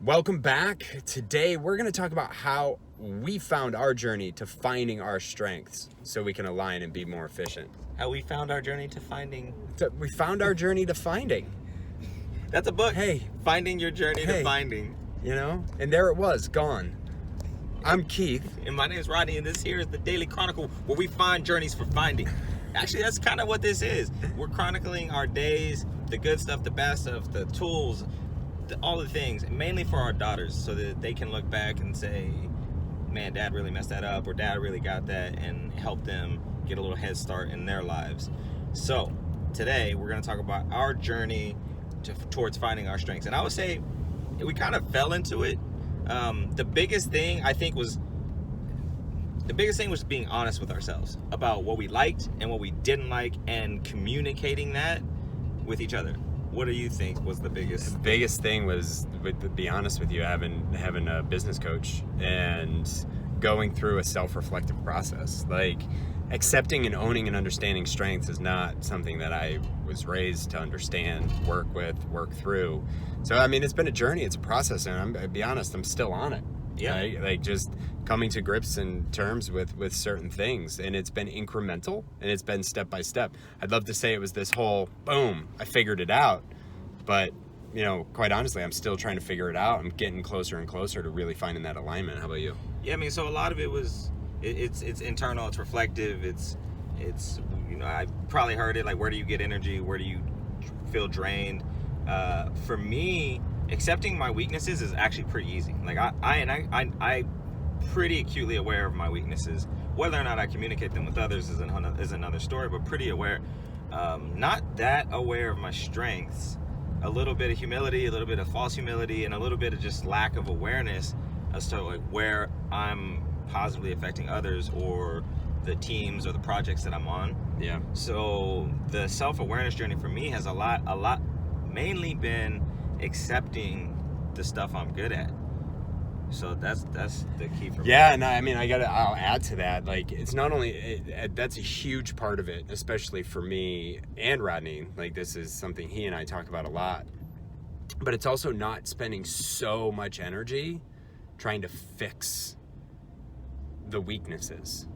Welcome back. Today we're going to talk about how we found our journey to finding our strengths so we can align and be more efficient. How we found our journey to finding. We found our journey to finding. That's a book. Hey. Finding your journey to finding. You know? And there it was, gone. I'm Keith. And my name is Rodney, and this here is the Daily Chronicle, where we find journeys for finding. Actually, that's kind of what this is. We're chronicling our days, the good stuff, the bad stuff, the tools, all the things, mainly for our daughters, so that they can look back and say, man, dad really messed that up, or dad really got that, and help them get a little head start in their lives. So today we're going to talk about our journey towards finding our strengths. And I would say we kind of fell into it. The biggest thing was being honest with ourselves about what we liked and what we didn't like, and communicating that with each other. What do you think was the biggest? The biggest thing was, to be honest with you, having a business coach and going through a self-reflective process. Like, accepting and owning and understanding strengths is not something that I was raised to understand, work through. So, I mean, it's been a journey, it's a process, and I'll be honest, I'm still on it. Yeah. Right? Like, just coming to grips and terms with certain things, and it's been incremental and it's been step by step. I'd love to say it was this whole boom, I figured it out, but quite honestly, I'm still trying to figure it out. I'm getting closer and closer to really finding that alignment. How about you? Yeah, I mean, so a lot of it was it's internal, it's reflective, it's I probably heard it, like, where do you get energy, where do you feel drained? For me, accepting my weaknesses is actually pretty easy. Like, I pretty acutely aware of my weaknesses. Whether or not I communicate them with others is another story, but pretty aware. Not that aware of my strengths. A little bit of humility, a little bit of false humility, and a little bit of just lack of awareness as to, like, where I'm positively affecting others or the teams or the projects that I'm on. Yeah. So the self-awareness journey for me has a lot mainly been accepting the stuff I'm good at. So that's the key for me. Yeah, and I mean, I'll add to that. Like, it's not only that's a huge part of it, especially for me and Rodney. Like, this is something he and I talk about a lot. But it's also not spending so much energy trying to fix the weaknesses,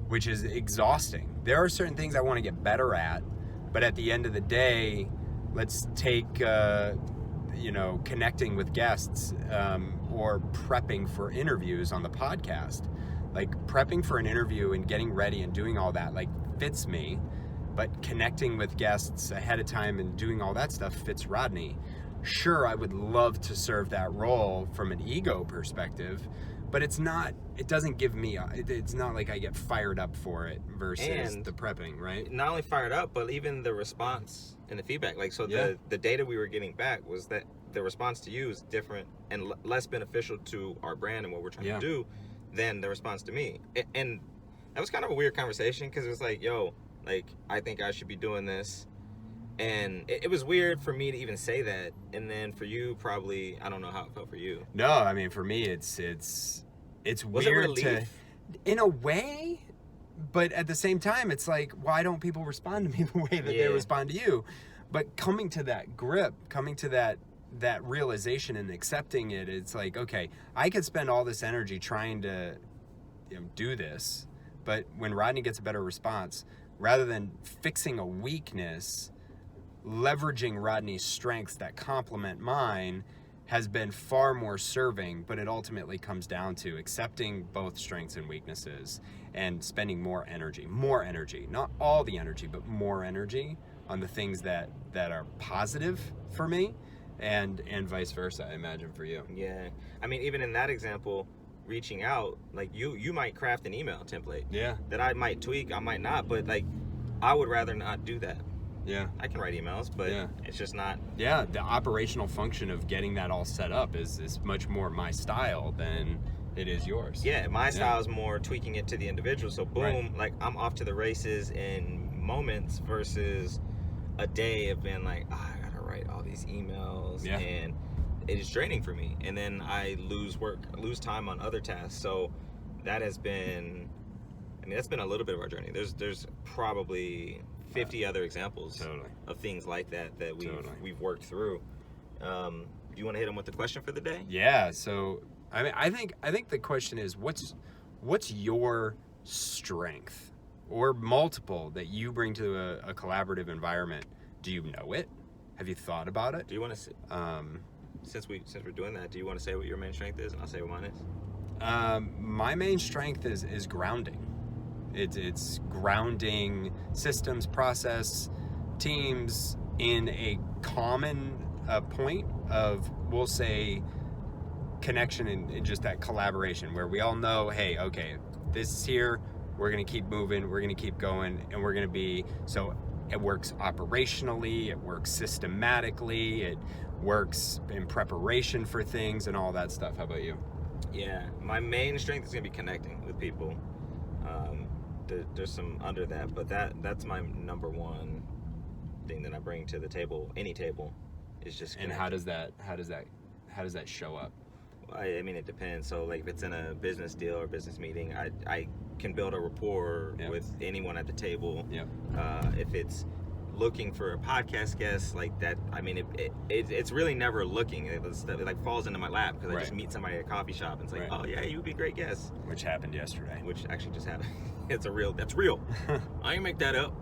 which is exhausting. There are certain things I want to get better at, but at the end of the day, let's take connecting with guests or prepping for interviews on the podcast. Like, prepping for an interview and getting ready and doing all that, like, fits me, but connecting with guests ahead of time and doing all that stuff fits Rodney. Sure, I would love to serve that role from an ego perspective, but it's not like I get fired up for it versus the prepping, right? Not only fired up, but even the response and the feedback. Like, so the data we were getting back was that the response to you is different and less beneficial to our brand and what we're trying to do than the response to me. And that was kind of a weird conversation, because it was like, yo, like, I think I should be doing this. And it was weird for me to even say that. And then for you, probably, I don't know how it felt for you. No, I mean, for me, it's Was weird it relief? In a way, but at the same time, it's like, why don't people respond to me the way that they respond to you? But coming to that grip, coming to that realization and accepting it, it's like, okay, I could spend all this energy trying to do this, but when Rodney gets a better response, rather than fixing a weakness, leveraging Rodney's strengths that complement mine has been far more serving. But it ultimately comes down to accepting both strengths and weaknesses and spending more energy, not all the energy, but more energy on the things that are positive for me, and vice versa, I imagine, for you. Yeah. I mean, even in that example, reaching out, like, you might craft an email template that I might tweak, I might not, but, like, I would rather not do that. Yeah. I can write emails, but it's just not. Yeah, the operational function of getting that all set up is much more my style than it is yours. Yeah, my style is more tweaking it to the individual. So boom, like, I'm off to the races in moments versus a day of being like, I gotta write all these emails, and it is draining for me. And then I lose time on other tasks. So that has been, I mean, that's been a little bit of our journey. There's probably 50 other examples of things like that we've worked through. you want to hit them with the question for the day? Yeah. So I think the question is, what's your strength or multiple that you bring to a collaborative environment? Do you know it? Have you thought about it? Do you want to? Since we're doing that, do you want to say what your main strength is, and I'll say what mine is? My main strength is grounding. It's grounding systems, process, teams in a common point of, we'll say, connection and just that collaboration where we all know, hey, okay, this is here, we're going to keep moving, we're going to keep going, and we're going to be, so it works operationally, it works systematically, it works in preparation for things and all that stuff. How about you? Yeah, my main strength is going to be connecting with people. There's some under that, but that's my number one thing that I bring to the table, any table, is just connecting. And how does that show up? I mean, it depends. So, like, if it's in a business deal or business meeting, I can build a rapport with anyone at the table. Yep. If it's looking for a podcast guest, like that, I mean, it's really never looking. It like falls into my lap because I just meet somebody at a coffee shop and it's like, oh yeah, you would be a great guest. Which happened yesterday. Which actually just happened. That's real. I ain't make that up.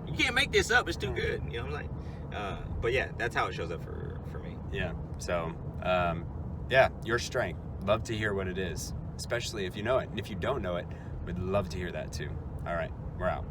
You can't make this up. It's too good. You know what I'm saying? But yeah, that's how it shows up for me. Yeah. So, your strength. Love to hear what it is, especially if you know it. And if you don't know it, we'd love to hear that too. All right, we're out.